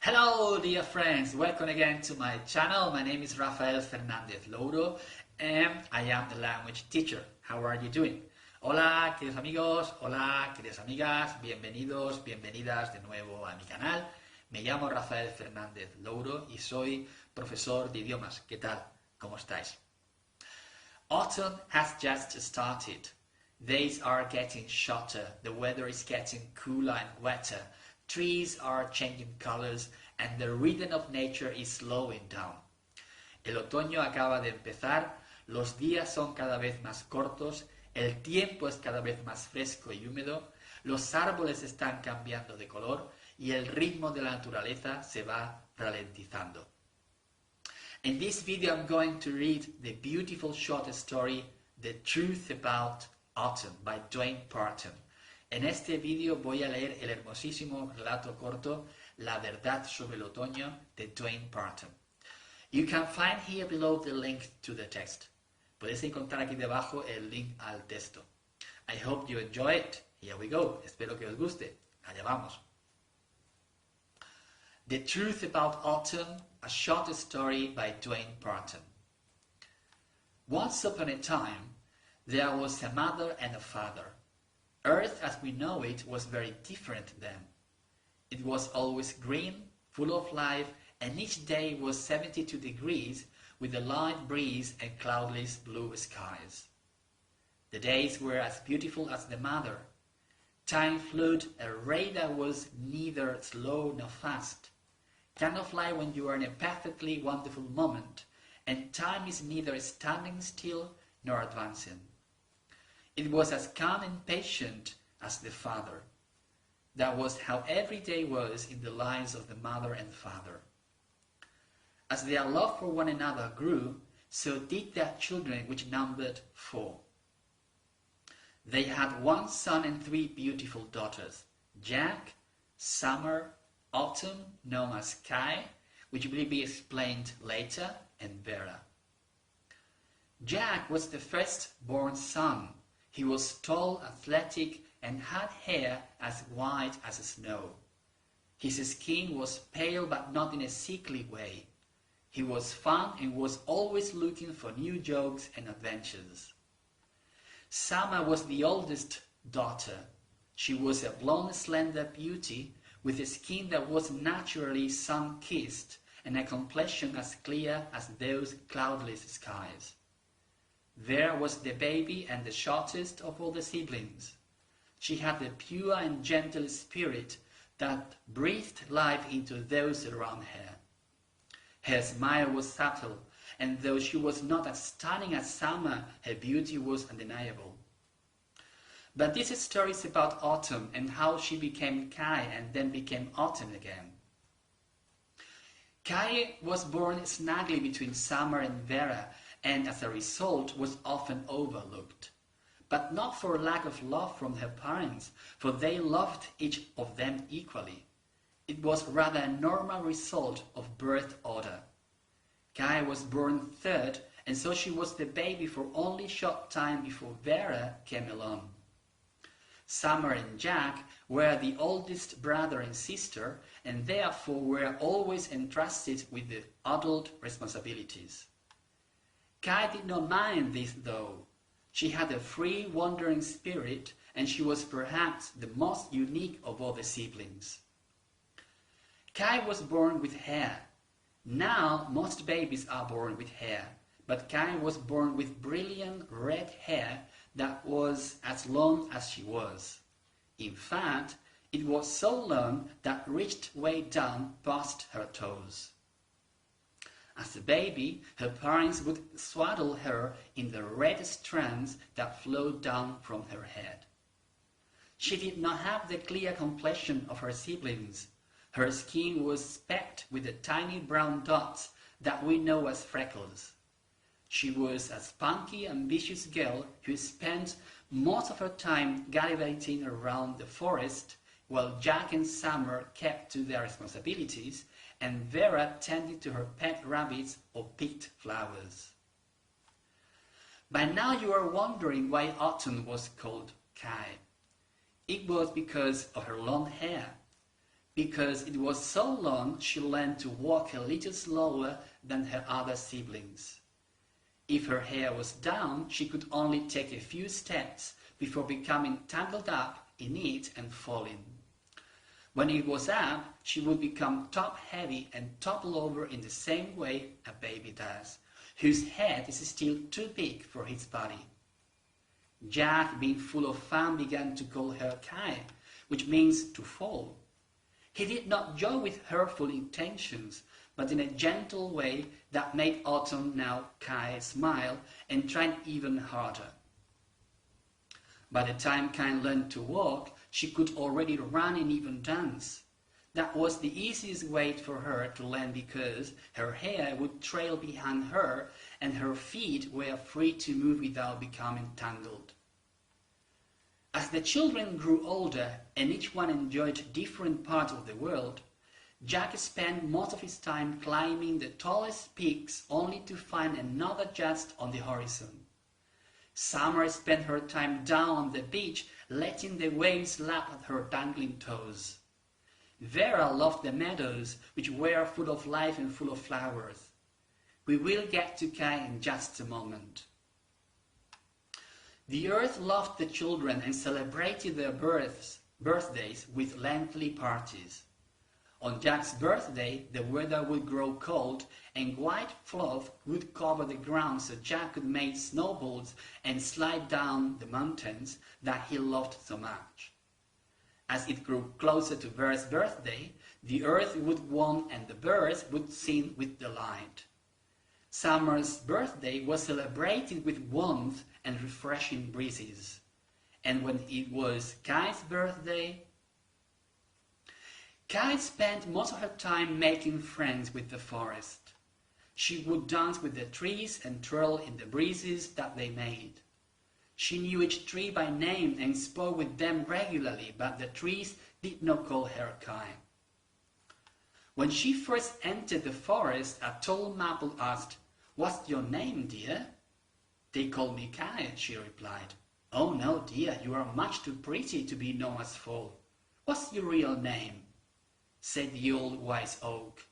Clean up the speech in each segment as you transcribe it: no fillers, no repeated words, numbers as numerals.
Hello dear friends, welcome again to my channel. My name is Rafael Fernández Louro and I am the language teacher. How are you doing? Hola queridos amigos, hola queridas amigas, bienvenidos, bienvenidas de nuevo a mi canal. Me llamo Rafael Fernández Louro y soy profesor de idiomas. ¿Qué tal? ¿Cómo estáis? Autumn has just started. Days are getting shorter, the weather is getting cooler and wetter. Trees are changing colors and the rhythm of nature is slowing down. El otoño acaba de empezar, los días son cada vez más cortos, el tiempo es cada vez más fresco y húmedo, los árboles están cambiando de color y el ritmo de la naturaleza se va ralentizando. In this video I'm going to read the beautiful short story The Truth About Autumn by Dwayne Parton. En este vídeo voy a leer el hermosísimo relato corto La verdad sobre el otoño de Dwayne Parton. You can find here below the link to the text. Puedes encontrar aquí debajo el link al texto. I hope you enjoy it. Here we go. Espero que os guste. Allá vamos. The Truth About Autumn, a short story by Dwayne Parton. Once upon a time, there was a mother and a father. Earth as we know it was very different then. It was always green, full of life, and each day was 72 degrees with a light breeze and cloudless blue skies. The days were as beautiful as the mother. Time flew at a rate that was neither slow nor fast. Kind of like when you are in a perfectly wonderful moment, and time is neither standing still nor advancing. It was as calm and patient as the father. That was how every day was in the lives of the mother and father. As their love for one another grew, so did their children, which numbered 4. They had 1 son and 3 beautiful daughters, Jack, Summer, Autumn, known as Kai, which will be explained later, and Vera. Jack was the first-born son. He was tall, athletic, and had hair as white as snow. His skin was pale but not in a sickly way. He was fun and was always looking for new jokes and adventures. Summer was the oldest daughter. She was a blonde, slender beauty with a skin that was naturally sun-kissed and a complexion as clear as those cloudless skies. Vera was the baby and the shortest of all the siblings. She had a pure and gentle spirit that breathed life into those around her. Her smile was subtle, and though she was not as stunning as Summer, her beauty was undeniable. But this story is about Autumn and how she became Kai and then became Autumn again. Kai was born snugly between Summer and Vera, and as a result was often overlooked. But not for lack of love from her parents, for they loved each of them equally. It was rather a normal result of birth order. Kai was born third, and so she was the baby for only a short time before Vera came along. Summer and Jack were the oldest brother and sister, and therefore were always entrusted with the adult responsibilities. Kai did not mind this though. She had a free, wandering spirit, and she was perhaps the most unique of all the siblings. Kai was born with hair. Now most babies are born with hair, but Kai was born with brilliant red hair that was as long as she was. In fact, it was so long that reached way down past her toes. As a baby, her parents would swaddle her in the red strands that flowed down from her head. She did not have the clear complexion of her siblings. Her skin was specked with the tiny brown dots that we know as freckles. She was a spunky, ambitious girl who spent most of her time gallivanting around the forest, while Jack and Summer kept to their responsibilities, and Vera tended to her pet rabbits or picked flowers. By now you are wondering why Autumn was called Kai. It was because of her long hair. Because it was so long, she learned to walk a little slower than her other siblings. If her hair was down, she could only take a few steps before becoming tangled up in it and falling. When it was up, she would become top-heavy and topple over in the same way a baby does, whose head is still too big for his body. Jack, being full of fun, began to call her Kai, which means to fall. He did not joke with hurtful intentions, but in a gentle way that made Autumn, now Kai, smile and tried even harder. By the time Kai learned to walk, she could already run and even dance. That was the easiest way for her to learn because her hair would trail behind her and her feet were free to move without becoming tangled. As the children grew older and each one enjoyed different parts of the world, Jack spent most of his time climbing the tallest peaks only to find another just on the horizon. Summer spent her time down on the beach, letting the waves lap at her dangling toes. Vera loved the meadows, which were full of life and full of flowers. We will get to Kai in just a moment. The earth loved the children and celebrated their birthdays with lengthy parties. On Jack's birthday, the weather would grow cold and white fluff would cover the ground so Jack could make snowballs and slide down the mountains that he loved so much. As it grew closer to Vera's birthday, the earth would warm and the birds would sing with delight. Summer's birthday was celebrated with warmth and refreshing breezes. And when it was Kai's birthday, Kai spent most of her time making friends with the forest. She would dance with the trees and twirl in the breezes that they made. She knew each tree by name and spoke with them regularly, but the trees did not call her Kai. When she first entered the forest, a tall maple asked, "What's your name, dear?" "They call me Kai," she replied. "Oh no, dear, you are much too pretty to be known as Fall. What's your real name?" said the old wise oak.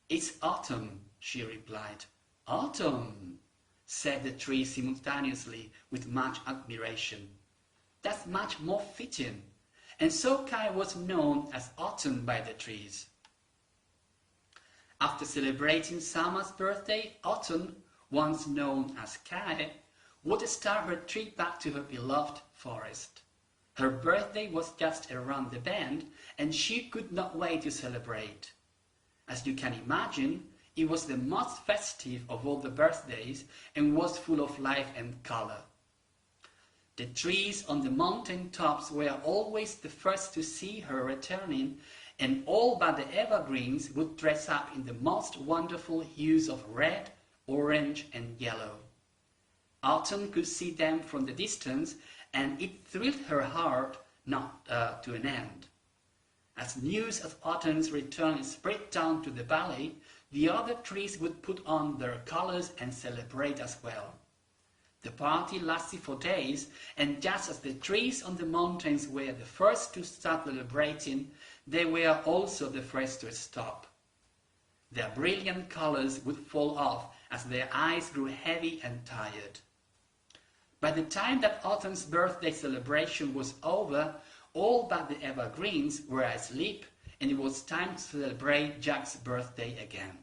"It's Autumn," she replied. "Autumn," said the trees simultaneously with much admiration. "That's much more fitting." And so Kai was known as Autumn by the trees. After celebrating Summer's birthday, Autumn, once known as Kai, would start her trip back to her beloved forest. Her birthday was just around the bend, and she could not wait to celebrate. As you can imagine, it was the most festive of all the birthdays and was full of life and color. The trees on the mountain tops were always the first to see her returning, and all but the evergreens would dress up in the most wonderful hues of red, orange, and yellow. Autumn could see them from the distance, and it thrilled her heart not to an end. As news of Autumn's return spread down to the valley, the other trees would put on their colors and celebrate as well. The party lasted for days, and just as the trees on the mountains were the first to start celebrating, they were also the first to stop. Their brilliant colors would fall off as their eyes grew heavy and tired. By the time that Autumn's birthday celebration was over, all but the evergreens were asleep, and it was time to celebrate Jack's birthday again.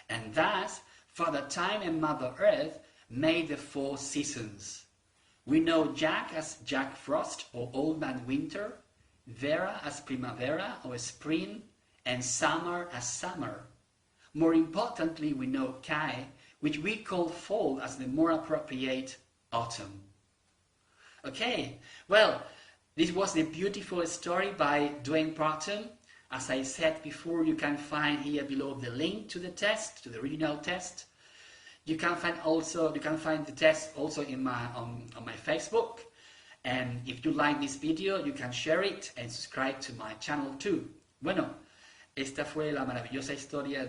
And thus, Father Time and Mother Earth made the 4 seasons. We know Jack as Jack Frost or Old Man Winter, Vera as Primavera or Spring, and Summer as Summer. More importantly, we know Kai, which we call Fall as the more appropriate Autumn. Okay, well, this was the beautiful story by Dwayne Parton. As I said before, you can find here below the link to the test, to the original test. You can find the test also in on my Facebook. And if you like this video, you can share it and subscribe to my channel too. Bueno, esta fue la maravillosa historia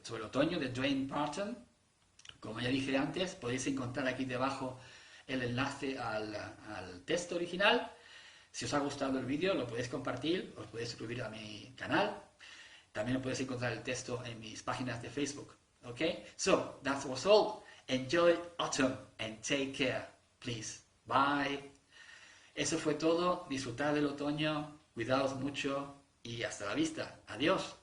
sobre el otoño de Dwayne Parton. Como ya dije antes, podéis encontrar aquí debajo el enlace al texto original. Si os ha gustado el vídeo, lo podéis compartir, os podéis suscribir a mi canal. También podéis encontrar el texto en mis páginas de Facebook. Okay? So, that was all. Enjoy autumn and take care. Please. Bye. Eso fue todo. Disfrutad del otoño. Cuidaos mucho. Y hasta la vista. Adiós.